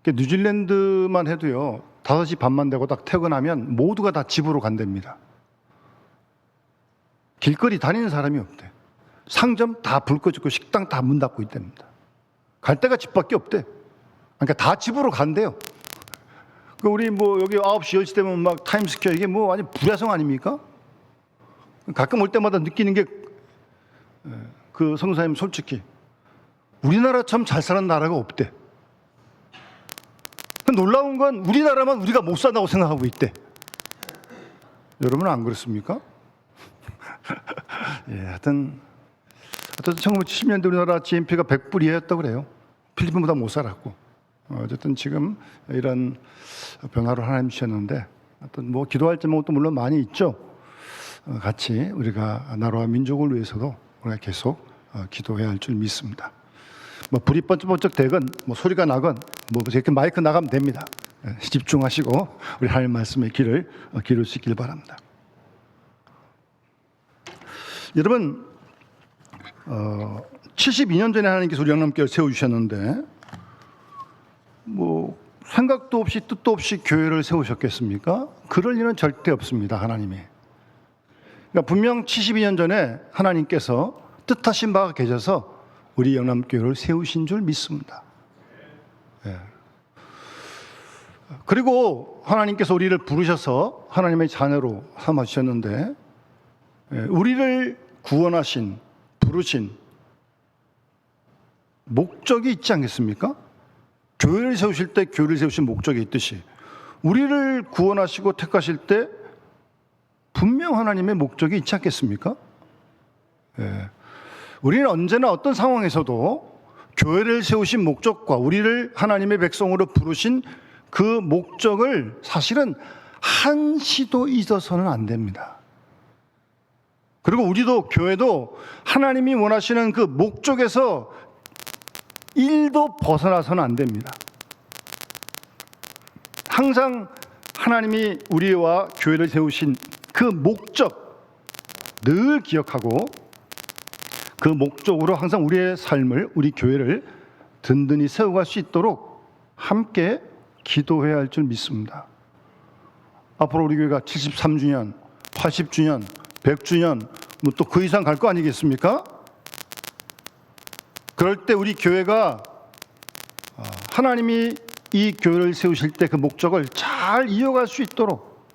뉴질랜드만 해도요, 5시 반만 되고 딱 퇴근하면 모두가 다 집으로 간답니다. 길거리 다니는 사람이 없대. 상점 다 불 꺼졌고 식당 다 문 닫고 있답니다. 갈 데가 집밖에 없대. 그러니까 다 집으로 간대요. 우리 여기 9시, 10시 되면 막 타임스퀘어, 이게 완전 불야성 아닙니까? 가끔 올 때마다 느끼는 게, 성사님 솔직히 우리나라처럼 잘 사는 나라가 없대. 놀라운 건 우리나라만 우리가 못 산다고 생각하고 있대. 여러분은 안 그렇습니까? 예, 하여튼 1970년대 우리나라 GNP가 100불 이하였다고 그래요. 필리핀보다 못 살았고. 어쨌든 지금 이런 변화를 하나님 주셨는데, 하여튼 기도할 제목도 물론 많이 있죠. 같이 우리가 나라와 민족을 위해서도 우리가 계속 기도해야 할 줄 믿습니다. 불이 번쩍번쩍 되건 소리가 나건 이렇게 마이크 나가면 됩니다. 집중하시고 우리 하나님 말씀의 길을 기르시길 바랍니다. 여러분, 72년 전에 하나님께서 우리 영남교회를 세워주셨는데 생각도 없이 뜻도 없이 교회를 세우셨겠습니까? 그럴 일은 절대 없습니다. 하나님이. 그러니까 분명 72년 전에 하나님께서 뜻하신 바가 계셔서 우리 영남교회를 세우신 줄 믿습니다. 예. 그리고 하나님께서 우리를 부르셔서 하나님의 자녀로 삼아주셨는데, 우리를 구원하신, 부르신 목적이 있지 않겠습니까? 교회를 세우실 때 교회를 세우신 목적이 있듯이 우리를 구원하시고 택하실 때 분명 하나님의 목적이 있지 않겠습니까? 예. 우리는 언제나 어떤 상황에서도 교회를 세우신 목적과 우리를 하나님의 백성으로 부르신 그 목적을 사실은 한시도 잊어서는 안 됩니다. 그리고 우리도 교회도 하나님이 원하시는 그 목적에서 1도 벗어나서는 안 됩니다. 항상 하나님이 우리와 교회를 세우신 그 목적 늘 기억하고 그 목적으로 항상 우리의 삶을, 우리 교회를 든든히 세워갈 수 있도록 함께 기도해야 할 줄 믿습니다. 앞으로 우리 교회가 73주년, 80주년, 100주년, 또 그 이상 갈 거 아니겠습니까? 그럴 때 우리 교회가 하나님이 이 교회를 세우실 때 그 목적을 잘 이어갈 수 있도록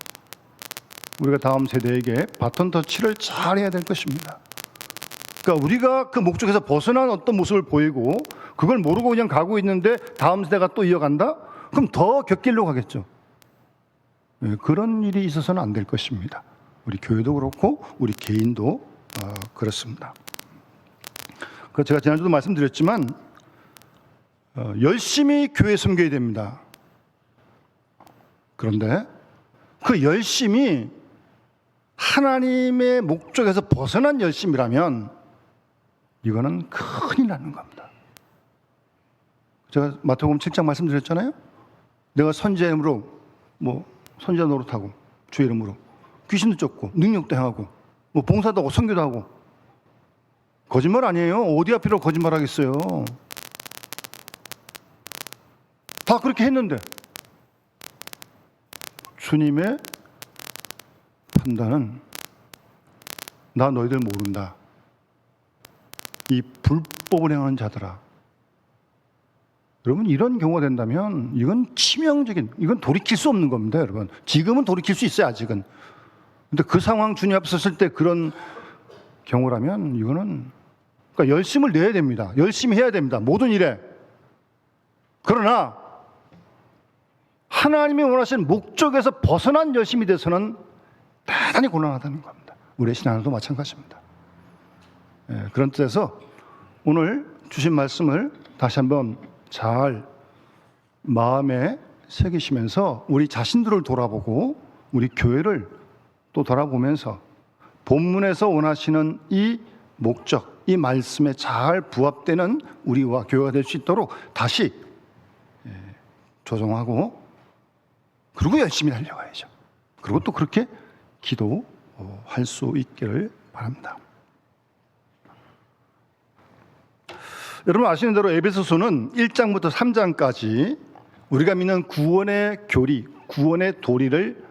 우리가 다음 세대에게 바톤 터치를 잘 해야 될 것입니다. 그러니까 우리가 그 목적에서 벗어난 어떤 모습을 보이고 그걸 모르고 그냥 가고 있는데 다음 세대가 또 이어간다? 그럼 더 곁길로 가겠죠. 그런 일이 있어서는 안 될 것입니다. 우리 교회도 그렇고 우리 개인도 그렇습니다. 제가 지난주도 말씀드렸지만 열심히 교회 섬겨야 됩니다. 그런데 그 열심이 하나님의 목적에서 벗어난 열심이라면 이거는 큰일 나는 겁니다. 제가 마태복음 7장 말씀드렸잖아요. 내가 선지자 이름으로 선지자 노릇하고 주 이름으로 귀신도 쫓고 능력도 행하고 봉사도 하고 선교도 하고. 거짓말 아니에요. 어디 앞이라고 거짓말 하겠어요. 다 그렇게 했는데 주님의 판단은 나 너희들 모른다. 이 불법을 행하는 자들아. 여러분, 이런 경우가 된다면 이건 치명적인, 이건 돌이킬 수 없는 겁니다. 여러분, 지금은 돌이킬 수 있어요. 아직은. 근데 그 상황 주님 앞에 섰을 때 그런 경우라면 이거는, 그러니까 열심을 내야 됩니다. 열심히 해야 됩니다. 모든 일에. 그러나 하나님이 원하시는 목적에서 벗어난 열심이 돼서는 대단히 곤란하다는 겁니다. 우리의 신앙도 마찬가지입니다. 그런 뜻에서 오늘 주신 말씀을 다시 한번 잘 마음에 새기시면서 우리 자신들을 돌아보고 우리 교회를 또 돌아보면서 본문에서 원하시는 이 목적, 이 말씀에 잘 부합되는 우리와 교회가 될 수 있도록 다시 조정하고 그리고 열심히 달려가야죠. 그리고 또 그렇게 기도할 수 있기를 바랍니다. 여러분 아시는 대로 에베소서는 1장부터 3장까지 우리가 믿는 구원의 교리, 구원의 도리를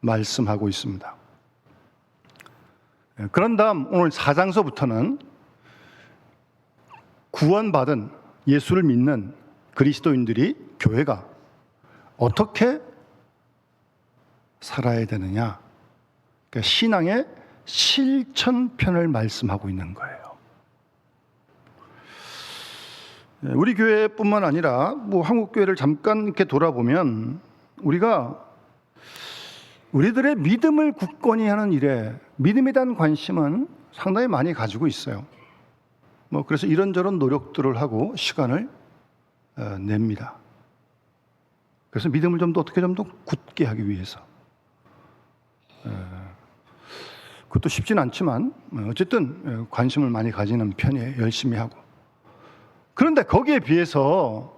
말씀하고 있습니다. 그런 다음 오늘 4장서부터는 구원받은 예수를 믿는 그리스도인들이 교회가 어떻게 살아야 되느냐, 그러니까 신앙의 실천편을 말씀하고 있는 거예요. 우리 교회뿐만 아니라 한국 교회를 잠깐 이렇게 돌아보면 우리가 우리들의 믿음을 굳건히 하는 일에 믿음에 대한 관심은 상당히 많이 가지고 있어요. 그래서 이런저런 노력들을 하고 시간을 냅니다. 그래서 믿음을 좀 더 어떻게 좀 더 굳게 하기 위해서. 그것도 쉽진 않지만 어쨌든 관심을 많이 가지는 편이에요. 열심히 하고. 그런데 거기에 비해서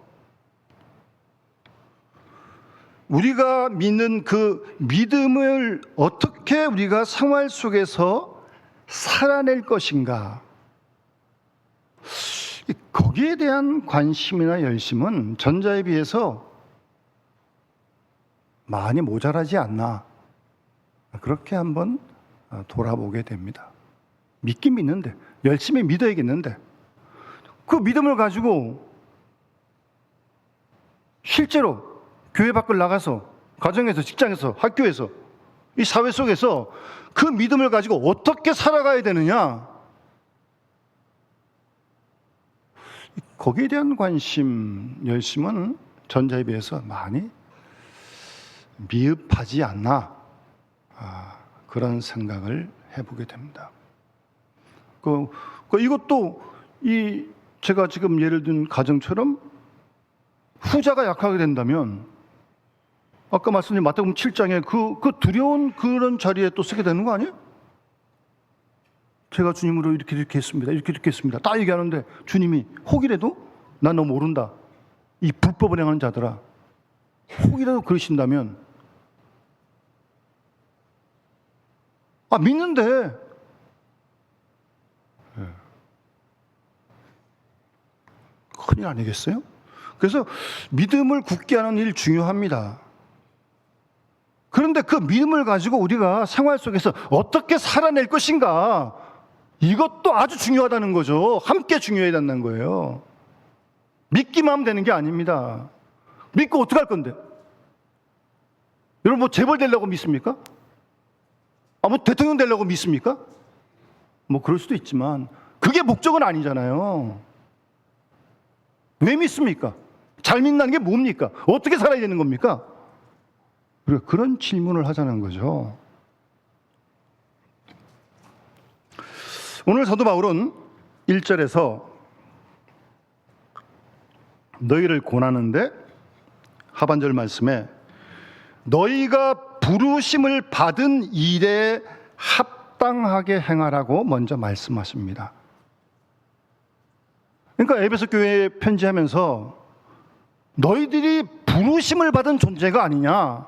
우리가 믿는 그 믿음을 어떻게 우리가 생활 속에서 살아낼 것인가, 거기에 대한 관심이나 열심은 전자에 비해서 많이 모자라지 않나, 그렇게 한번 돌아보게 됩니다. 믿긴 믿는데, 열심히 믿어야겠는데, 그 믿음을 가지고 실제로 교회 밖을 나가서, 가정에서, 직장에서, 학교에서, 이 사회 속에서 그 믿음을 가지고 어떻게 살아가야 되느냐, 거기에 대한 관심, 열심은 전자에 비해서 많이 미흡하지 않나, 그런 생각을 해보게 됩니다. 이것도 제가 지금 예를 든 가정처럼 후자가 약하게 된다면 아까 말씀드린 마태복음 7장에 그 두려운 그런 자리에 또 쓰게 되는 거 아니에요? 제가 주님으로 이렇게 했습니다. 이렇게 했습니다. 딱 얘기하는데 주님이 혹이라도 난 너 모른다, 이 불법을 행하는 자들아, 혹이라도 그러신다면 믿는데 큰일 아니겠어요? 그래서 믿음을 굳게 하는 일 중요합니다. 그런데 그 믿음을 가지고 우리가 생활 속에서 어떻게 살아낼 것인가, 이것도 아주 중요하다는 거죠. 함께 중요해야 된다는 거예요. 믿기만 하면 되는 게 아닙니다. 믿고 어떡할 건데? 여러분 재벌 되려고 믿습니까? 대통령 되려고 믿습니까? 그럴 수도 있지만 그게 목적은 아니잖아요. 왜 믿습니까? 잘 믿는 게 뭡니까? 어떻게 살아야 되는 겁니까? 그런 질문을 하자는 거죠. 오늘 사도 바울은 1절에서 너희를 권하는데, 하반절 말씀에 너희가 부르심을 받은 일에 합당하게 행하라고 먼저 말씀하십니다. 그러니까 에베소 교회에 편지하면서 너희들이 부르심을 받은 존재가 아니냐,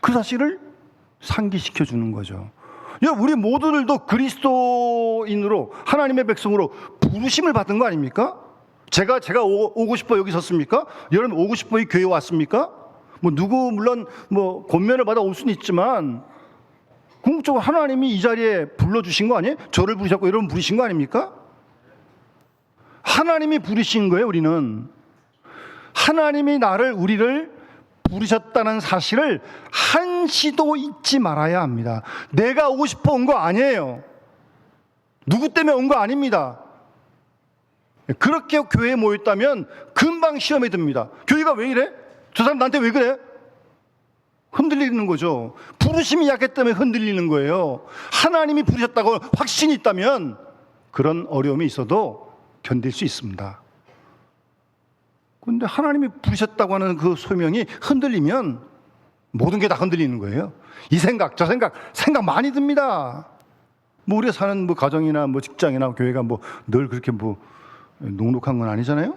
그 사실을 상기시켜 주는 거죠. 우리 모두들도 그리스도인으로, 하나님의 백성으로 부르심을 받은 거 아닙니까? 제가 오고 싶어 여기 섰습니까? 여러분 오고 싶어 이 교회에 왔습니까? 물론 권면을 받아 올 수는 있지만 궁극적으로 하나님이 이 자리에 불러주신 거 아니에요? 저를 부르셨고 여러분 부르신 거 아닙니까? 하나님이 부르신 거예요. 우리는 하나님이 우리를 부르셨다는 사실을 한시도 잊지 말아야 합니다. 내가 오고 싶어 온 거 아니에요. 누구 때문에 온 거 아닙니다. 그렇게 교회에 모였다면 금방 시험에 듭니다. 교회가 왜 이래? 저 사람 나한테 왜 그래? 흔들리는 거죠. 부르심이 약했기 때문에 흔들리는 거예요. 하나님이 부르셨다고 확신이 있다면 그런 어려움이 있어도 견딜 수 있습니다. 그런데 하나님이 부르셨다고 하는 그 소명이 흔들리면 모든 게 다 흔들리는 거예요. 이 생각, 저 생각 많이 듭니다. 우리가 사는 가정이나 직장이나 교회가 늘 그렇게 녹록한 건 아니잖아요.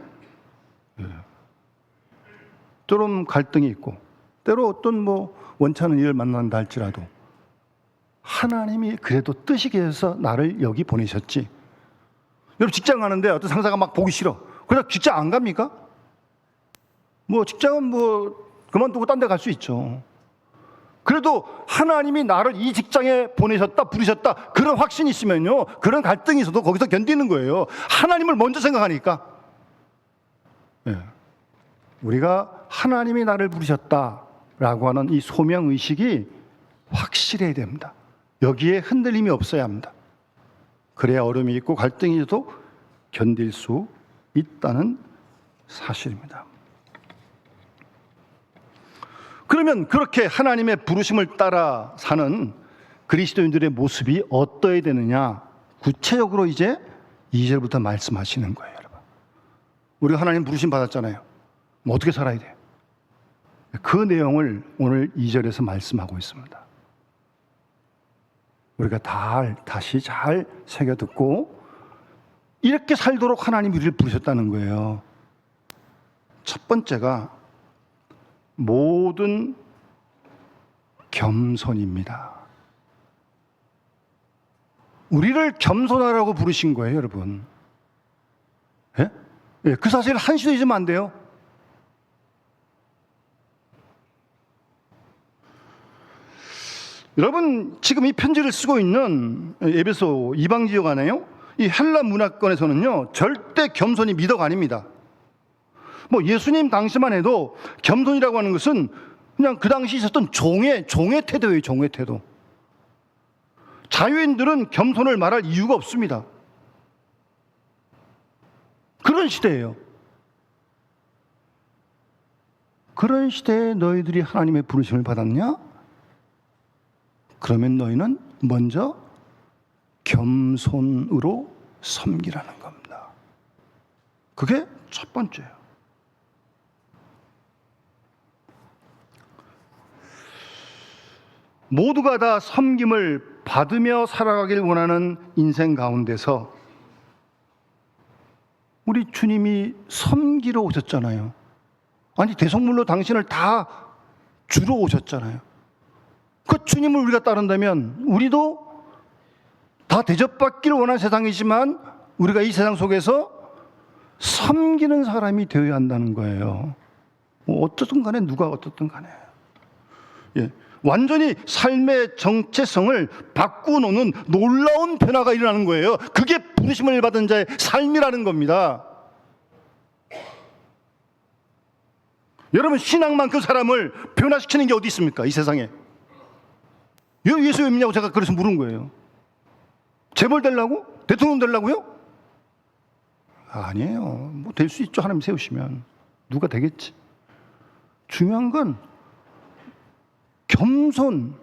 때론 갈등이 있고, 때로 어떤 원치 않은 일을 만난다 할지라도 하나님이 그래도 뜻이게 해서 나를 여기 보내셨지. 여러분 직장 가는데 어떤 상사가 막 보기 싫어. 그래서 직장 안 갑니까? 뭐 직장은 뭐 그만두고 딴 데 갈 수 있죠. 그래도 하나님이 나를 이 직장에 보내셨다, 부르셨다, 그런 확신이 있으면요, 그런 갈등이 있어도 거기서 견디는 거예요. 하나님을 먼저 생각하니까. 예. 우리가 하나님이 나를 부르셨다라고 하는 이 소명의식이 확실해야 됩니다. 여기에 흔들림이 없어야 합니다. 그래야 어려움이 있고 갈등이 있어도 견딜 수 있다는 사실입니다. 그러면 그렇게 하나님의 부르심을 따라 사는 그리스도인들의 모습이 어떠해야 되느냐? 구체적으로 이제 2절부터 말씀하시는 거예요, 여러분. 우리가 하나님 부르심 받았잖아요. 뭐 어떻게 살아야 돼? 그 내용을 오늘 2절에서 말씀하고 있습니다. 우리가 다시 잘 새겨듣고 이렇게 살도록 하나님이 우리를 부르셨다는 거예요. 첫 번째가 모든 겸손입니다. 우리를 겸손하라고 부르신 거예요, 여러분. 예? 예, 그 사실 한시도 잊으면 안 돼요. 여러분, 지금 이 편지를 쓰고 있는 에베소 이방지역 안에요, 이 헬라 문화권에서는요, 절대 겸손이 미덕 아닙니다. 뭐 예수님 당시만 해도 겸손이라고 하는 것은 그냥 그 당시 있었던 종의 태도예요, 종의 태도. 자유인들은 겸손을 말할 이유가 없습니다. 그런 시대예요. 그런 시대에 너희들이 하나님의 부르심을 받았냐? 그러면 너희는 먼저 겸손으로 섬기라는 겁니다. 그게 첫 번째예요. 모두가 다 섬김을 받으며 살아가길 원하는 인생 가운데서 우리 주님이 섬기러 오셨잖아요. 아니, 대성물로 당신을 다 주러 오셨잖아요. 그 주님을 우리가 따른다면 우리도 다 대접받기를 원하는 세상이지만 우리가 이 세상 속에서 섬기는 사람이 되어야 한다는 거예요. 뭐 어떻든 간에, 누가 어떻든 간에. 예. 완전히 삶의 정체성을 바꾸놓는 놀라운 변화가 일어나는 거예요. 그게 부르심을 받은 자의 삶이라는 겁니다. 여러분, 신앙만큼 사람을 변화시키는 게 어디 있습니까? 이 세상에. 예수 왜 믿냐고 제가 그래서 물은 거예요. 재벌 되려고? 대통령 되려고요? 아니에요. 뭐 될 수 있죠. 하나님 세우시면. 누가 되겠지. 중요한 건 겸손,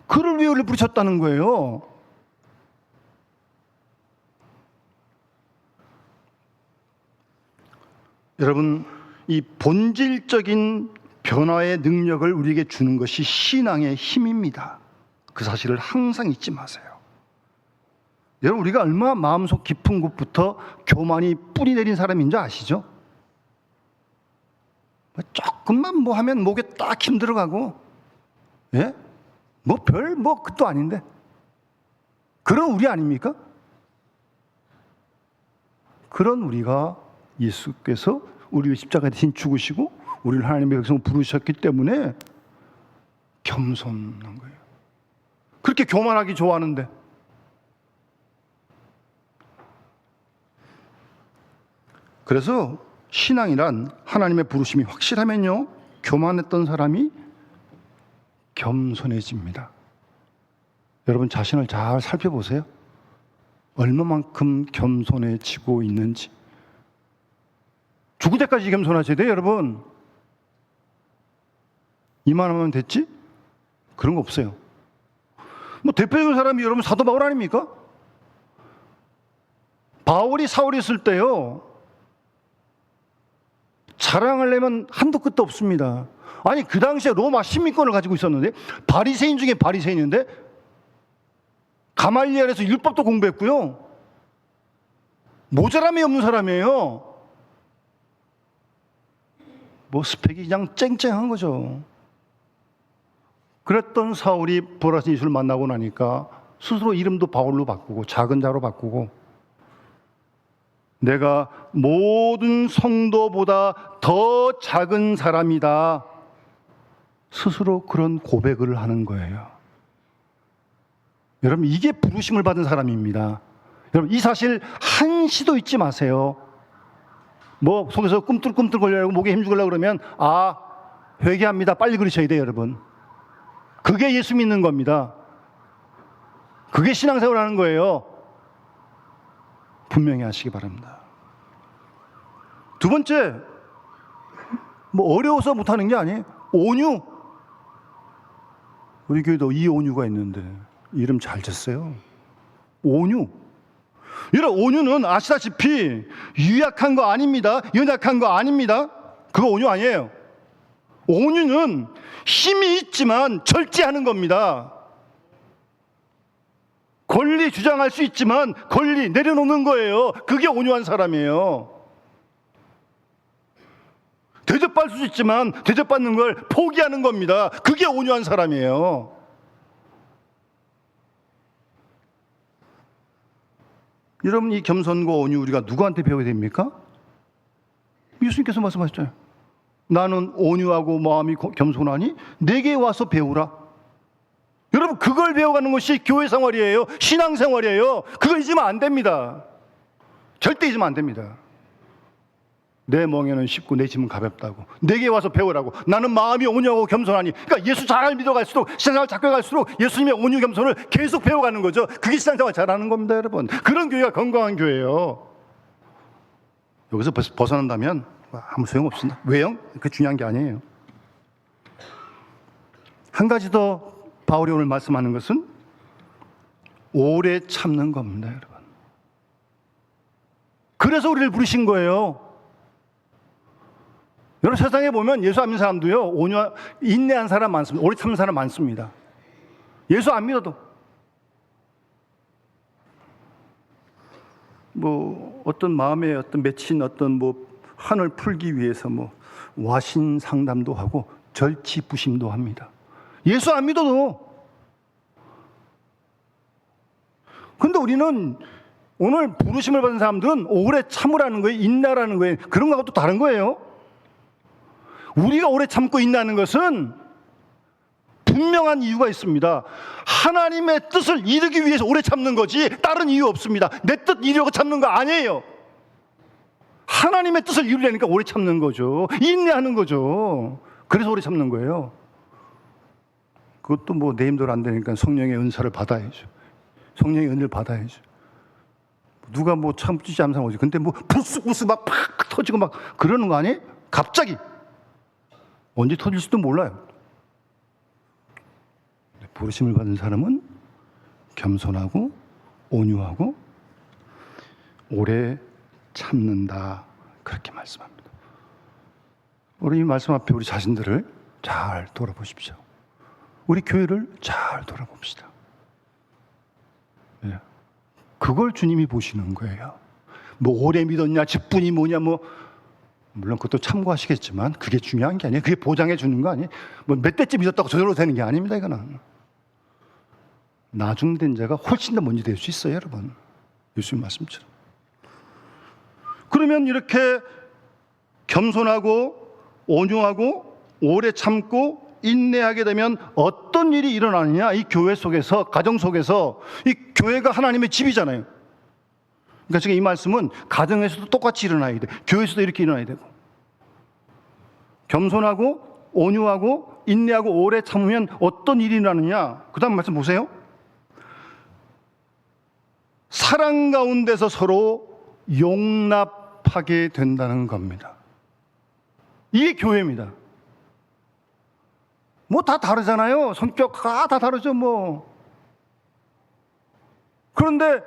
그를 위해 우리를 부르셨다는 거예요. 여러분, 이 본질적인 변화의 능력을 우리에게 주는 것이 신앙의 힘입니다. 그 사실을 항상 잊지 마세요. 여러분, 우리가 얼마나 마음속 깊은 곳부터 교만이 뿌리 내린 사람인 줄 아시죠? 조금만 뭐 하면 목에 딱 힘 들어가고, 예? 뭐 그것도 아닌데. 그런 우리 아닙니까? 그런 우리가 예수께서 우리 십자가에 대신 죽으시고 우리를 하나님의 백성으로 부르셨기 때문에 겸손한 거예요. 그렇게 교만하기 좋아하는데. 그래서 신앙이란 하나님의 부르심이 확실하면요, 교만했던 사람이 겸손해집니다. 여러분 자신을 잘 살펴보세요. 얼마만큼 겸손해지고 있는지. 죽을 때까지 겸손하셔야 돼요, 여러분. 이만하면 됐지? 그런 거 없어요. 뭐 대표적인 사람이 여러분 사도 바울 아닙니까? 바울이 사울이 있을 때요, 자랑하려면 한도 끝도 없습니다. 아니, 그 당시에 로마 시민권을 가지고 있었는데, 바리새인 중에 바리새인인데, 가말리엘에서 율법도 공부했고요, 모자람이 없는 사람이에요. 뭐 스펙이 그냥 쨍쨍한 거죠. 그랬던 사울이 보라신 예수를 만나고 나니까 스스로 이름도 바울로 바꾸고 작은 자로 바꾸고 내가 모든 성도보다 더 작은 사람이다. 스스로 그런 고백을 하는 거예요. 여러분, 이게 부르심을 받은 사람입니다. 여러분, 이 사실 한시도 잊지 마세요. 뭐 속에서 꿈틀꿈틀 거리려고 목에 힘주려고 그러면 회개합니다. 빨리 그러셔야 돼요, 여러분. 그게 예수 믿는 겁니다. 그게 신앙생활 하는 거예요. 분명히 하시기 바랍니다. 두 번째, 뭐 어려워서 못하는 게 아니에요. 온유. 우리 교회도 이온유가 있는데 이름 잘 졌어요. 온유. 이런 온유는 아시다시피 유약한 거 아닙니다. 연약한 거 아닙니다. 그거 온유 아니에요. 온유는 힘이 있지만 절제하는 겁니다. 권리 주장할 수 있지만 권리 내려놓는 거예요. 그게 온유한 사람이에요. 대접받을 수 있지만 대접받는 걸 포기하는 겁니다. 그게 온유한 사람이에요. 여러분, 이 겸손과 온유 우리가 누구한테 배워야 됩니까? 예수님께서 말씀하셨잖아요. 나는 온유하고 마음이 겸손하니 내게 와서 배우라. 여러분, 그걸 배워가는 것이 교회 생활이에요. 신앙 생활이에요. 그거 잊으면 안 됩니다. 절대 잊으면 안 됩니다. 내 멍에는 쉽고 내 짐은 가볍다고. 내게 와서 배우라고. 나는 마음이 온유하고 겸손하니. 그러니까 예수 잘 믿어갈수록, 신앙을 작게 갈수록 예수님의 온유 겸손을 계속 배워가는 거죠. 그게 신앙생활 잘하는 겁니다, 여러분. 그런 교회가 건강한 교회예요. 여기서 벗어난다면 아무 소용없습니다. 왜요? 그게 중요한 게 아니에요. 한 가지 더 바울이 오늘 말씀하는 것은 오래 참는 겁니다, 여러분. 그래서 우리를 부르신 거예요. 여러분, 세상에 보면 예수 안 믿는 사람도요, 인내한 사람 많습니다. 오래 참는 사람 많습니다. 예수 안 믿어도. 뭐, 어떤 마음에 어떤 맺힌 어떤 한을 풀기 위해서 와신 상담도 하고 절치부심도 합니다. 예수 안 믿어도. 근데 우리는 오늘 부르심을 받은 사람들은 오래 참으라는 거예요. 인내라는 거예요. 그런 거하고 또 다른 거예요. 우리가 오래 참고 있다는 것은 분명한 이유가 있습니다. 하나님의 뜻을 이루기 위해서 오래 참는 거지 다른 이유 없습니다. 내 뜻 이루려고 참는 거 아니에요. 하나님의 뜻을 이루려니까 오래 참는 거죠. 인내하는 거죠. 그래서 오래 참는 거예요. 그것도 내 힘대로 안 되니까 성령의 은사를 받아야죠. 성령의 은혜를 받아야죠. 누가 참지 않는 사람 오지. 근데 부스부스 막 팍 터지고 막 그러는 거 아니에요? 갑자기. 언제 터질지도 몰라요. 부르심을 받은 사람은 겸손하고 온유하고 오래 참는다. 그렇게 말씀합니다. 우리 이 말씀 앞에 우리 자신들을 잘 돌아보십시오. 우리 교회를 잘 돌아봅시다. 예. 그걸 주님이 보시는 거예요. 오래 믿었냐, 직분이 뭐냐, 물론 그것도 참고하시겠지만 그게 중요한 게 아니에요. 그게 보장해 주는 거 아니에요. 몇 대째 믿었다고 저절로 되는 게 아닙니다. 이거는 나중된 자가 훨씬 더 먼저 될 수 있어요, 여러분. 예수님 말씀처럼. 그러면 이렇게 겸손하고 온유하고 오래 참고 인내하게 되면 어떤 일이 일어나느냐? 이 교회 속에서, 가정 속에서. 이 교회가 하나님의 집이잖아요. 그러니까 지금 이 말씀은 가정에서도 똑같이 일어나야 돼. 교회에서도 이렇게 일어나야 되고. 겸손하고 온유하고 인내하고 오래 참으면 어떤 일이 일어나느냐? 그 다음 말씀 보세요. 사랑 가운데서 서로 용납하게 된다는 겁니다. 이게 교회입니다. 다 다르잖아요. 성격 다 다르죠, 그런데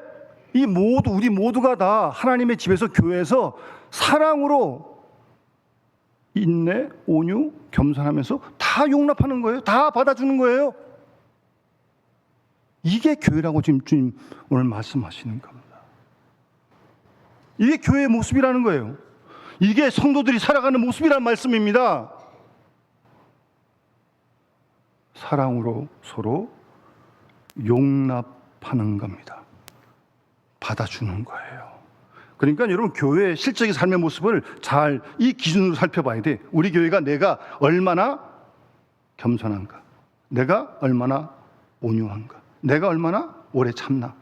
우리 모두가 다 하나님의 집에서, 교회에서 사랑으로 인내, 온유, 겸손하면서 다 용납하는 거예요. 다 받아주는 거예요. 이게 교회라고 지금 주님 오늘 말씀하시는 겁니다. 이게 교회의 모습이라는 거예요. 이게 성도들이 살아가는 모습이라는 말씀입니다. 사랑으로 서로 용납하는 겁니다. 받아주는 거예요. 그러니까 여러분, 교회의 실제의 삶의 모습을 잘 이 기준으로 살펴봐야 돼. 우리 교회가 내가 얼마나 겸손한가, 내가 얼마나 온유한가, 내가 얼마나 오래 참나.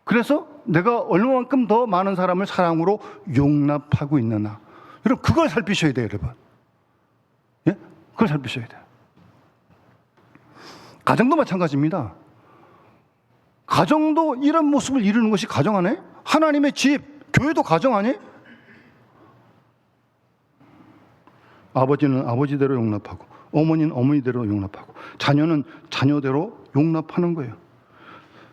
그래서 내가 얼마만큼 더 많은 사람을 사랑으로 용납하고 있느냐. 여러분, 그걸 살피셔야 돼요, 여러분. 예? 그걸 살피셔야 돼요. 가정도 마찬가지입니다. 가정도 이런 모습을 이루는 것이 가정 안에 하나님의 집, 교회도 가정 안에 아버지는 아버지대로 용납하고, 어머니는 어머니대로 용납하고, 자녀는 자녀대로 용납하는 거예요.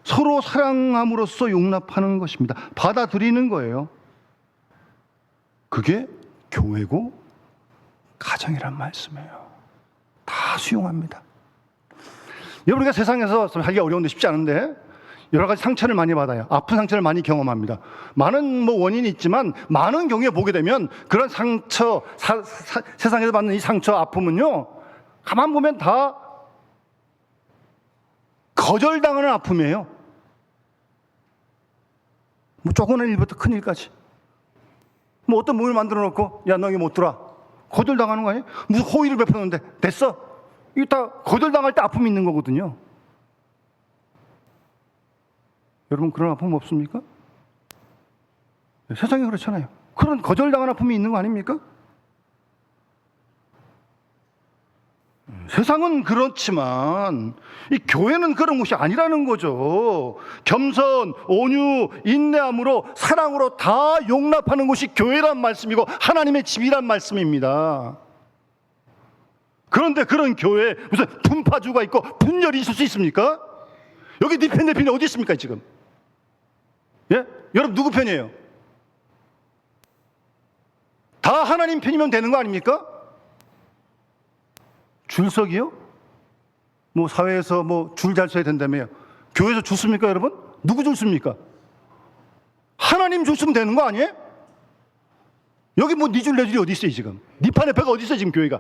서로 사랑함으로써 용납하는 것입니다. 받아들이는 거예요. 그게 교회고 가정이란 말씀이에요. 다 수용합니다. 여러분, 우리가 세상에서 살기가 어려운데 쉽지 않은데 여러 가지 상처를 많이 받아요. 아픈 상처를 많이 경험합니다. 많은 원인이 있지만 많은 경우에 보게 되면 그런 상처, 세상에서 받는 이 상처, 아픔은요, 가만 보면 다 거절당하는 아픔이에요. 뭐 조그만 일부터 큰 일까지. 뭐 어떤 몸을 만들어 놓고, 야, 너 여기 못 들어와. 거절당하는 거 아니에요? 무슨 호의를 베푸는데 됐어. 이게 다 거절당할 때 아픔이 있는 거거든요. 여러분, 그런 아픔 없습니까? 세상에 그렇잖아요. 그런 거절당한 아픔이 있는 거 아닙니까? 세상은 그렇지만 이 교회는 그런 곳이 아니라는 거죠. 겸손, 온유, 인내함으로, 사랑으로 다 용납하는 곳이 교회란 말씀이고 하나님의 집이란 말씀입니다. 그런데 그런 교회에 무슨 분파주가 있고 분열이 있을 수 있습니까? 여기 네 편, 내 편이 어디 있습니까 지금? 예? 여러분, 누구 편이에요? 다 하나님 편이면 되는 거 아닙니까? 줄서기요? 뭐 사회에서 뭐 줄 잘 서야 된다며요. 교회에서 줄 씁니까 여러분? 누구 줄 씁니까? 하나님 줄 쓰면 되는 거 아니에요? 여기 뭐 네 줄 내 줄이 어디 있어요 지금? 네 판에 배가 어디 있어요 지금 교회가?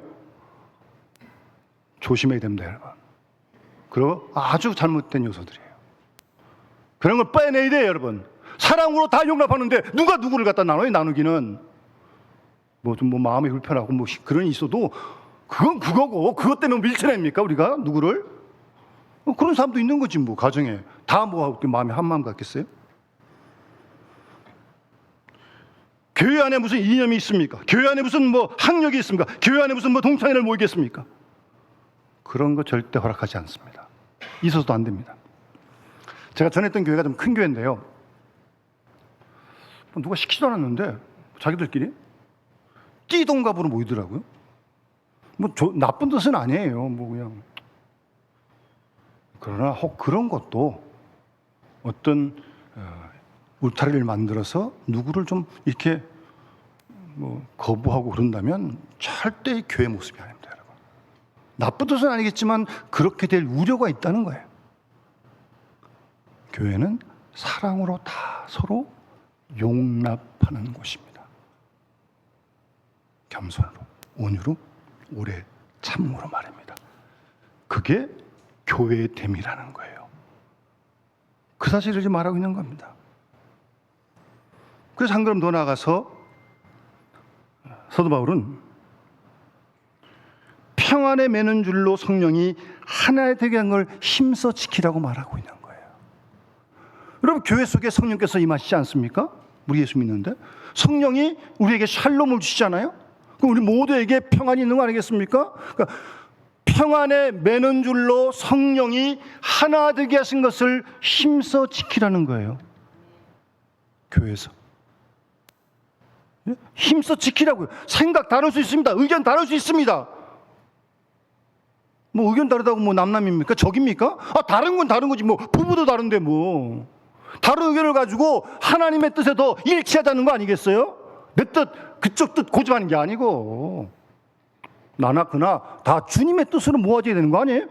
조심해야 됩니다 여러분. 그리고 아주 잘못된 요소들이에요. 그런 걸 빼내야 돼요 여러분. 사랑으로 다 용납하는데 누가 누구를 갖다 나눠요? 나누기는 뭐 좀 뭐 마음이 불편하고 뭐 그런 있어도 그건 그거고, 그것 때문에 밀쳐냅니까 우리가 누구를? 그런 사람도 있는 거지 뭐. 가정에 다 뭐 마음이 한 마음 같겠어요? 교회 안에 무슨 이념이 있습니까? 교회 안에 무슨 뭐 학력이 있습니까? 교회 안에 무슨 뭐 동창회를 모이겠습니까? 그런 거 절대 허락하지 않습니다. 있어서도 안 됩니다. 제가 전했던 교회가 좀 큰 교회인데요, 누가 시키지도 않았는데 자기들끼리 띠동갑으로 모이더라고요. 뭐 나쁜 뜻은 아니에요. 뭐 그냥. 그러나 혹 그런 것도 어떤 울타리를 만들어서 누구를 좀 이렇게 뭐 거부하고 그런다면 절대 교회 모습이 아닙니다, 여러분. 나쁜 뜻은 아니겠지만 그렇게 될 우려가 있다는 거예요. 교회는 사랑으로 다 서로 용납하는 곳입니다. 겸손으로, 온유로, 오래 참음으로 말입니다. 그게 교회의 됨이라는 거예요. 그 사실을 지금 말하고 있는 겁니다. 그래서 한 걸음 더 나아가서 사도 바울은 평안에 매는 줄로 성령이 하나에 되게 한 걸 힘써 지키라고 말하고 있는 거예요. 여러분, 교회 속에 성령께서 임하시지 않습니까? 우리 예수 믿는데 성령이 우리에게 샬롬을 주시잖아요. 그럼 우리 모두에게 평안이 있는 거 아니겠습니까? 그러니까 평안에 매는 줄로 성령이 하나 되게 하신 것을 힘써 지키라는 거예요. 교회에서. 힘써 지키라고요. 생각 다를 수 있습니다. 의견 다를 수 있습니다. 뭐 의견 다르다고 뭐 남남입니까? 적입니까? 다른 건 다른 거지. 뭐 부부도 다른데 뭐. 다른 의견을 가지고 하나님의 뜻에 더 일치하자는 거 아니겠어요? 내 뜻, 그쪽 뜻 고집하는 게 아니고 나나 그나 다 주님의 뜻으로 모아져야 되는 거 아니에요?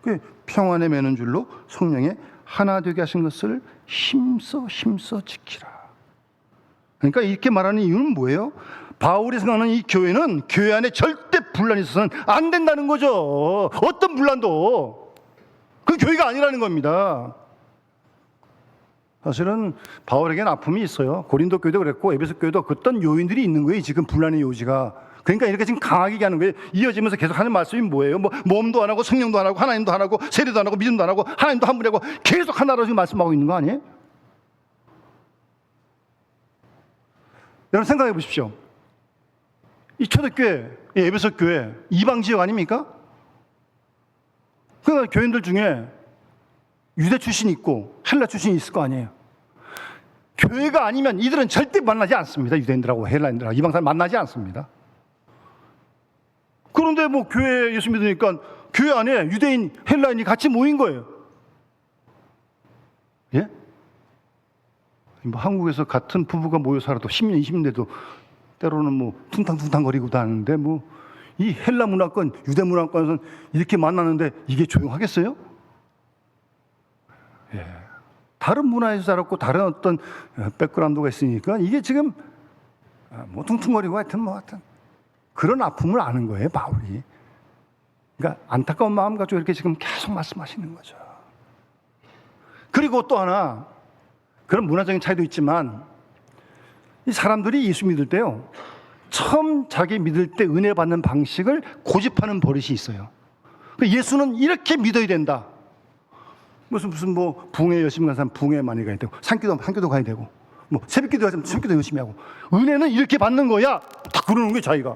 그 평안에 매는 줄로 성령의 하나 되게 하신 것을 힘써 지키라. 그러니까 이렇게 말하는 이유는 뭐예요? 바울이 생각하는 이 교회는 교회 안에 절대 분란이 있어서는 안 된다는 거죠. 어떤 분란도. 그 교회가 아니라는 겁니다. 사실은 바울에게는 아픔이 있어요. 고린도 교회도 그랬고 에베소 교회도 어떤 요인들이 있는 거예요. 지금 분란의 요지가. 그러니까 이렇게 지금 강하게 얘기하는 거예요. 이어지면서 계속 하는 말씀이 뭐예요? 뭐 몸도 안 하고 성령도 안 하고 하나님도 안 하고 세례도 안 하고 믿음도 안 하고 하나님도 한 분이고 계속 하나로 지금 말씀하고 있는 거 아니에요? 여러분 생각해 보십시오. 이 초대교회, 이 에베소 교회 이방 지역 아닙니까? 그러니까 교인들 중에 유대 출신이 있고 헬라 출신이 있을 거 아니에요. 교회가 아니면 이들은 절대 만나지 않습니다. 유대인들하고 헬라인들하고 이방 사람 만나지 않습니다. 그런데 뭐 교회 예수 믿으니까 교회 안에 유대인, 헬라인이 같이 모인 거예요. 예? 뭐 한국에서 같은 부부가 모여 살아도 10년, 20년 돼도 때로는 뭐 퉁탕퉁탕거리고 다니는데 뭐 이 헬라 문화권, 유대 문화권에서는 이렇게 만났는데 이게 조용하겠어요? 예. 다른 문화에서 자랐고 다른 어떤 백그라운드가 있으니까 이게 지금 뭐 퉁퉁거리고 하여튼 그런 아픔을 아는 거예요, 바울이. 그러니까 안타까운 마음 가지고 이렇게 지금 계속 말씀하시는 거죠. 그리고 또 하나 그런 문화적인 차이도 있지만 이 사람들이 예수 믿을 때요, 처음 자기 믿을 때 은혜 받는 방식을 고집하는 버릇이 있어요. 예수는 이렇게 믿어야 된다. 무슨 뭐 붕에 열심히 가는 사람 붕에 많이 가야 되고 산기도 가야 되고 뭐 새벽기도 하면 새벽기도 열심히 하고 은혜는 이렇게 받는 거야. 다 그러는 거예요, 자기가.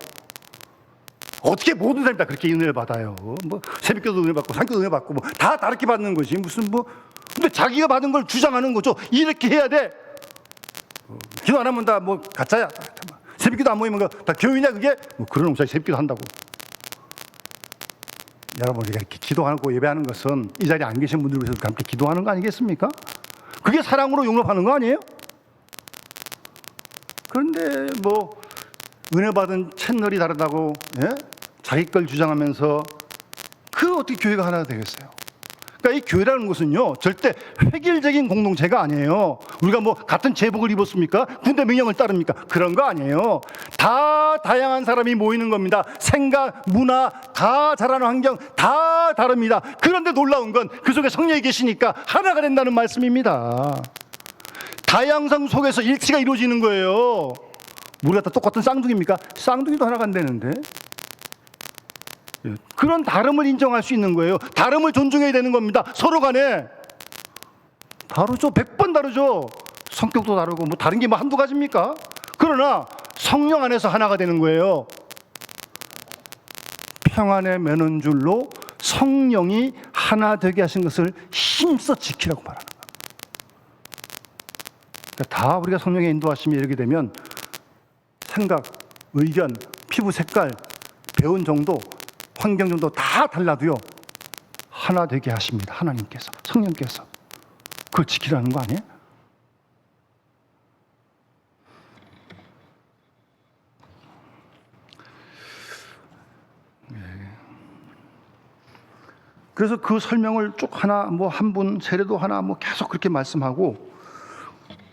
어떻게 모든 사람이 다 그렇게 은혜를 받아요? 뭐 새벽기도 은혜 받고 산기도 은혜 받고 뭐 다 다르게 받는 거지. 무슨 뭐 근데 자기가 받은 걸 주장하는 거죠. 이렇게 해야 돼. 기도 안 하면 다 뭐 가짜야. 새벽기도 안 모이면 다 교회냐 그게? 뭐 그런 놈 새벽기도 한다고. 여러분, 우리가 이렇게 기도하고 예배하는 것은 이 자리에 안 계신 분들을 위해서 함께 기도하는 거 아니겠습니까? 그게 사랑으로 용납하는 거 아니에요? 그런데 뭐 은혜 받은 채널이 다르다고 자기 걸 주장하면서 그 어떻게 교회가 하나 되겠어요? 그러니까 이 교회라는 것은요 절대 획일적인 공동체가 아니에요. 우리가 뭐 같은 제복을 입었습니까? 군대 명령을 따릅니까? 그런 거 아니에요. 다 다양한 사람이 모이는 겁니다. 생각, 문화, 다 자라는 환경 다 다릅니다. 그런데 놀라운 건 그 속에 성령이 계시니까 하나가 된다는 말씀입니다. 다양성 속에서 일치가 이루어지는 거예요. 우리가 다 똑같은 쌍둥이입니까? 쌍둥이도 하나가 안 되는데. 그런 다름을 인정할 수 있는 거예요. 다름을 존중해야 되는 겁니다. 서로 간에 다르죠. 100번 다르죠. 성격도 다르고 뭐 다른 게 뭐 한두 가지입니까? 그러나 성령 안에서 하나가 되는 거예요. 평안의 맨언줄로 성령이 하나 되게 하신 것을 힘써 지키라고 말하는 거예요. 그러니까 다 우리가 성령의 인도하심이 이르게 되면 생각, 의견, 피부 색깔, 배운 정도, 환경 정도 다 달라도요 하나 되게 하십니다. 하나님께서, 성령께서. 그걸 지키라는 거 아니에요? 그래서 그 설명을 쭉 하나 뭐 한 분 세례도 하나 뭐 계속 그렇게 말씀하고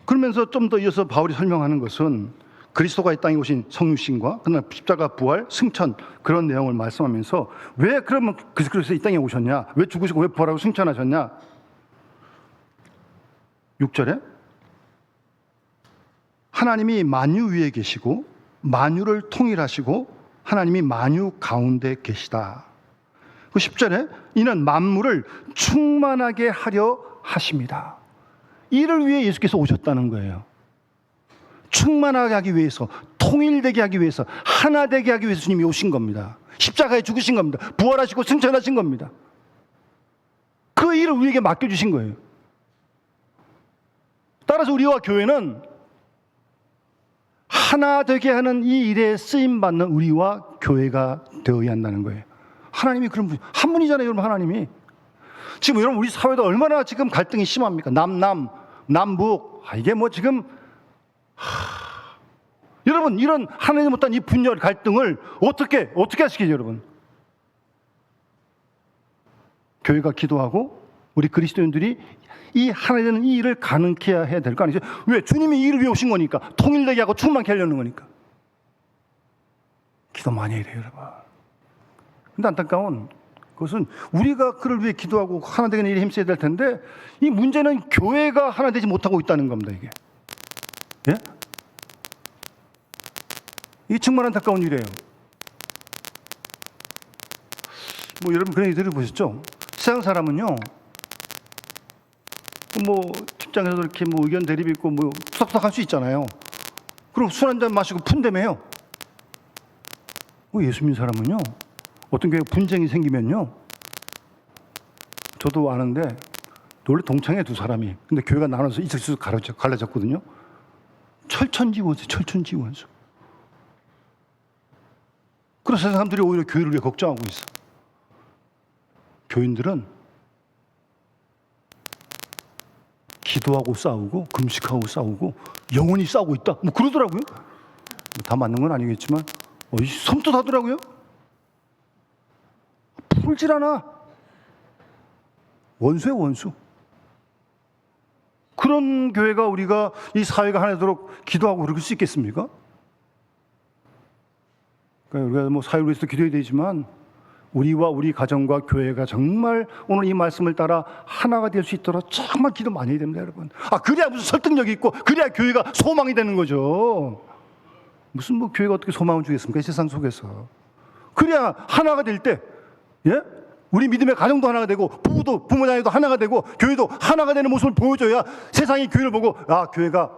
그러면서 좀 더 이어서 바울이 설명하는 것은 그리스도가 이 땅에 오신 성육신과 그다음에 십자가 부활, 승천 그런 내용을 말씀하면서 왜 그러면 그리스도께서 이 땅에 오셨냐? 왜 죽으시고 왜 부활하고 승천하셨냐? 6절에 하나님이 만유 위에 계시고 만유를 통일하시고 하나님이 만유 가운데 계시다. 그 10절에 이는 만물을 충만하게 하려 하십니다. 이를 위해 예수께서 오셨다는 거예요. 충만하게 하기 위해서, 통일되게 하기 위해서, 하나 되게 하기 위해서 주님이 오신 겁니다. 십자가에 죽으신 겁니다. 부활하시고 승천하신 겁니다. 그 일을 우리에게 맡겨주신 거예요. 따라서 우리와 교회는 하나 되게 하는 이 일에 쓰임받는 우리와 교회가 되어야 한다는 거예요. 하나님이 그런 분, 한 분이잖아요, 여러분. 하나님이 지금 여러분 우리 사회도 얼마나 지금 갈등이 심합니까? 남북 이게 뭐 지금 여러분 이런 하나님 못한 이 분열 갈등을 어떻게 하시겠어요, 여러분? 교회가 기도하고 우리 그리스도인들이 이 하나님은 이 일을 가능케 해야 될 거 아니죠? 왜? 주님이 이 일을 위해 오신 거니까, 통일되게 하고 충만케 하려는 거니까. 기도 많이 해야 돼요, 여러분. 근데 안타까운 그것은 우리가 그를 위해 기도하고 하나 되는 일에 힘써야 될 텐데, 이 문제는 교회가 하나 되지 못하고 있다는 겁니다. 이게. 예? 이게 정말 안타까운 일이에요. 뭐 여러분 그런 얘기 들어보셨죠? 세상 사람은요, 뭐 직장에서도 이렇게 뭐 의견 대립 있고 뭐 투닥투닥 할 수 있잖아요. 그리고 술 한잔 마시고 푼다며요. 예수 믿는 사람은요, 어떤 교회 분쟁이 생기면요, 저도 아는데 원래 동창회 두 사람이, 근데 교회가 나눠서 이쪽저쪽 갈라졌거든요. 철천지원수, 철천지원수. 그래서 사람들이 오히려 교회를 위해 걱정하고 있어. 교인들은 기도하고 싸우고 금식하고 싸우고 영원히 싸우고 있다, 뭐 그러더라고요. 다 맞는 건 아니겠지만 섬뜩하더라고요. 풀질 않아. 원수예요, 원수. 그런 교회가, 우리가 이 사회가 하나 되도록 기도하고 그럴 수 있겠습니까? 그러니까 우리가 뭐 사회를 위해서 기도해야 되지만, 우리와 우리 가정과 교회가 정말 오늘 이 말씀을 따라 하나가 될 수 있도록 정말 기도 많이 해야 됩니다, 여러분. 그래야 무슨 설득력이 있고, 그래야 교회가 소망이 되는 거죠. 무슨 뭐 교회가 어떻게 소망을 주겠습니까, 이 세상 속에서. 그래야 하나가 될 때, 예? 우리 믿음의 가정도 하나가 되고, 부부도, 부모 자녀도 하나가 되고, 교회도 하나가 되는 모습을 보여줘야 세상이 교회를 보고, 교회가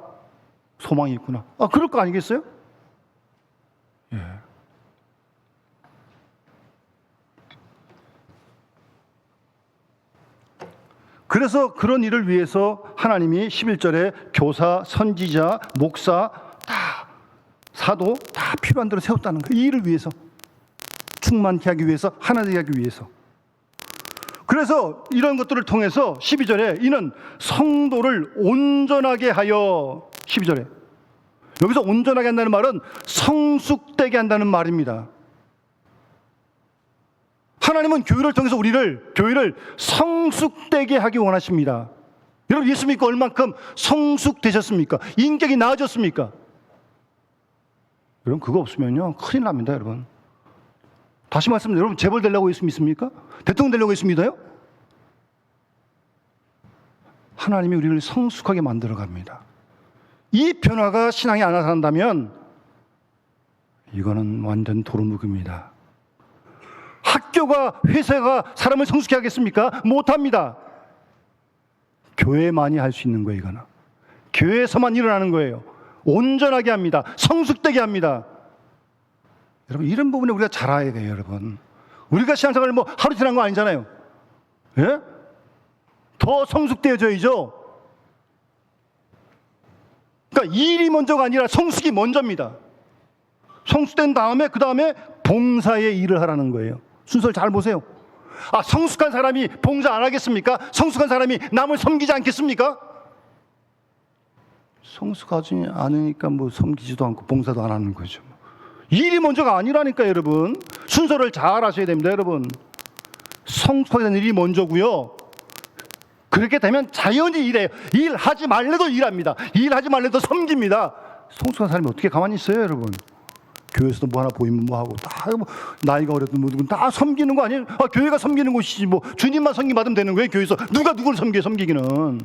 소망이 있구나. 그럴 거 아니겠어요? 예. 그래서 그런 일을 위해서 하나님이 11절에 교사, 선지자, 목사, 다 사도 다 필요한 대로 세웠다는 거예요. 이 일을 위해서, 충만케 하기 위해서, 하나 되게 하기 위해서. 그래서 이런 것들을 통해서 12절에 이는 성도를 온전하게 하여, 12절에 여기서 온전하게 한다는 말은 성숙되게 한다는 말입니다. 하나님은 교회를 통해서 교회를 성숙되게 하기 원하십니다. 여러분, 예수 믿고 얼만큼 성숙되셨습니까? 인격이 나아졌습니까? 여러분, 그거 없으면요 큰일 납니다, 여러분. 다시 말씀드립니다. 여러분, 재벌 되려고 예수 믿습니까? 대통령 되려고 예수 믿어요? 하나님이 우리를 성숙하게 만들어 갑니다. 이 변화가 신앙이 안 나타난다면 이거는 완전 도루묵입니다. 학교가, 회사가 사람을 성숙해 하겠습니까? 못합니다. 교회만이 할 수 있는 거예요. 이거는 교회에서만 일어나는 거예요. 온전하게 합니다. 성숙되게 합니다. 여러분, 이런 부분에 우리가 잘 알아야 돼요. 여러분, 우리가 신앙생활을 뭐 하루 지난 거 아니잖아요. 예? 더 성숙되어져야죠. 그러니까 일이 먼저가 아니라 성숙이 먼저입니다. 성숙된 다음에 그 다음에 봉사의 일을 하라는 거예요. 순서를 잘 보세요. 성숙한 사람이 봉사 안 하겠습니까? 성숙한 사람이 남을 섬기지 않겠습니까? 성숙하지 않으니까 뭐 섬기지도 않고 봉사도 안 하는 거죠. 일이 먼저가 아니라니까, 여러분. 순서를 잘 아셔야 됩니다, 여러분. 성숙하게 되는 일이 먼저고요. 그렇게 되면 자연히 일해요. 일하지 말래도 일합니다. 일하지 말래도 섬깁니다. 성숙한 사람이 어떻게 가만히 있어요, 여러분? 교회에서도 뭐 하나 보이면 뭐 하고, 다 뭐 나이가 어려도 누군 다 섬기는 거 아니에요? 교회가 섬기는 곳이지 뭐 주님만 섬김 받으면 되는 거예요. 교회에서 누가 누구를 섬겨요, 섬기기는.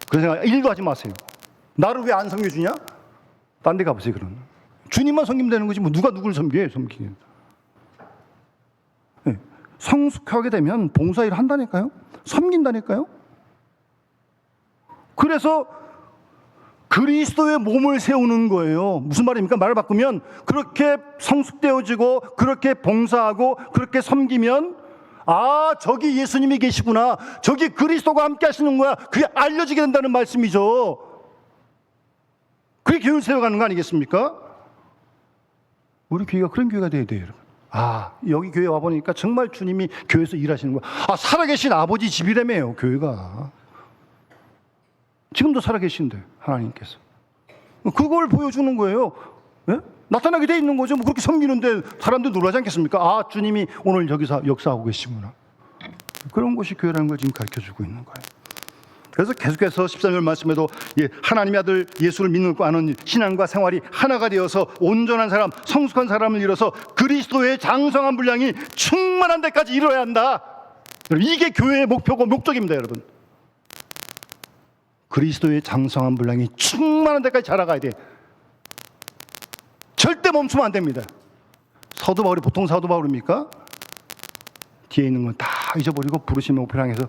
그런 생각 일도 하지 마세요. 나를 왜 안 섬겨주냐? 딴 데 가보세요. 그러면 주님만 섬기면 되는 거지 뭐 누가 누구를 섬겨요, 섬기기는. 네. 성숙하게 되면 봉사일 한다니까요. 섬긴다니까요. 그래서 그리스도의 몸을 세우는 거예요. 무슨 말입니까? 말을 바꾸면 그렇게 성숙되어지고 그렇게 봉사하고 그렇게 섬기면 저기 예수님이 계시구나, 저기 그리스도가 함께 하시는 거야, 그게 알려지게 된다는 말씀이죠. 그게 교회를 세워가는 거 아니겠습니까? 우리 교회가 그런 교회가 돼야 돼요, 여러분. 여기 교회 와보니까 정말 주님이 교회에서 일하시는 거야. 살아계신 아버지 집이라며요, 교회가. 지금도 살아계신데, 하나님께서. 그걸 보여주는 거예요. 네? 나타나게 돼 있는 거죠. 뭐 그렇게 섬기는데 사람들 놀라지 않겠습니까? 주님이 오늘 여기서 역사하고 계시구나. 그런 것이 교회라는 걸 지금 가르쳐주고 있는 거예요. 그래서 계속해서 13절 말씀에도 하나님의 아들 예수를 믿는 것과 아는 신앙과 생활이 하나가 되어서 온전한 사람, 성숙한 사람을 이뤄서 그리스도의 장성한 분량이 충만한 데까지 이뤄야 한다. 이게 교회의 목표고 목적입니다, 여러분. 그리스도의 장성한 분량이 충만한 데까지 자라가야 돼. 절대 멈추면 안 됩니다. 사도 바울이 보통 사도 바울입니까? 뒤에 있는 건 다 잊어버리고 부르신 목표를 향해서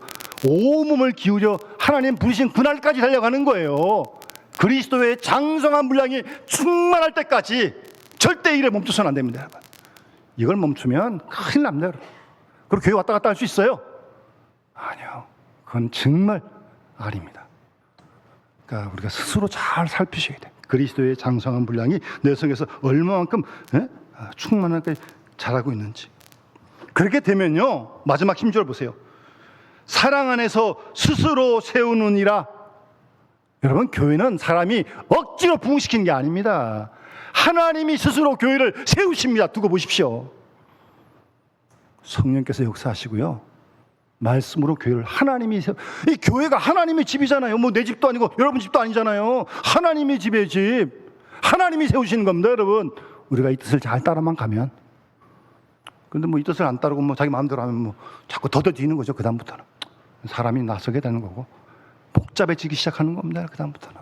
온몸을 기울여 하나님 부르신 그날까지 달려가는 거예요. 그리스도의 장성한 분량이 충만할 때까지 절대 일에 멈춰서는 안 됩니다, 여러분. 이걸 멈추면 큰일 납니다, 여러분. 그리고 교회 왔다 갔다 할 수 있어요? 아니요. 그건 정말 아닙니다. 그러니까 우리가 스스로 잘 살피셔야 돼. 그리스도의 장성한 분량이 내 속에서 얼마만큼 충만하게 자라고 있는지. 그렇게 되면요, 마지막 10절 보세요. 사랑 안에서 스스로 세우느니라. 여러분, 교회는 사람이 억지로 부흥시키는 게 아닙니다. 하나님이 스스로 교회를 세우십니다. 두고 보십시오. 성령께서 역사하시고요, 말씀으로 교회를 하나님이 이 교회가 하나님의 집이잖아요. 뭐 내 집도 아니고 여러분 집도 아니잖아요. 하나님의 집의 집, 하나님이 세우시는 겁니다, 여러분. 우리가 이 뜻을 잘 따라만 가면. 그런데 뭐 이 뜻을 안 따르고 뭐 자기 마음대로 하면 뭐 자꾸 더뎌지는 거죠. 그 다음부터는 사람이 나서게 되는 거고 복잡해지기 시작하는 겁니다. 그 다음부터는.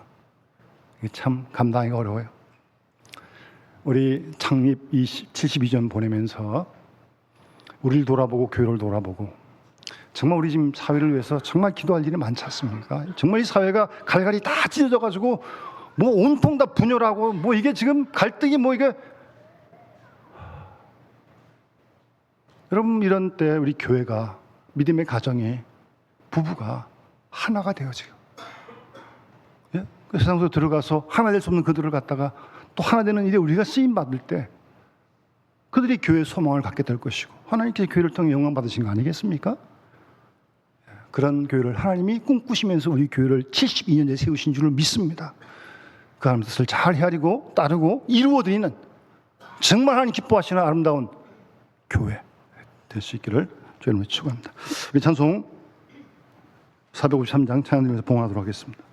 이게 참 감당하기가 어려워요. 우리 창립 72년 보내면서 우리를 돌아보고 교회를 돌아보고 정말 우리 지금 사회를 위해서 정말 기도할 일이 많지 않습니까? 정말 이 사회가 갈갈이 다 찢어져 가지고 뭐 온통 다 분열하고 뭐 이게 지금 갈등이 뭐 이게, 여러분, 이런 때 우리 교회가, 믿음의 가정이, 부부가 하나가 돼요, 지금. 예? 그 세상 속에 들어가서 하나 될 수 없는 그들을 갖다가 또 하나 되는 일에 우리가 쓰임 받을 때 그들이 교회의 소망을 갖게 될 것이고 하나님께서 교회를 통해 영광 받으신 거 아니겠습니까? 그런 교회를 하나님이 꿈꾸시면서 우리 교회를 72년째 세우신 줄을 믿습니다. 그 하나님 뜻을 잘 헤아리고 따르고 이루어드리는 정말 하나님 기뻐하시는 아름다운 교회 될 수 있기를 주님을 축원합니다. 우리 찬송 453장 찬양드리면서 봉헌하도록 하겠습니다.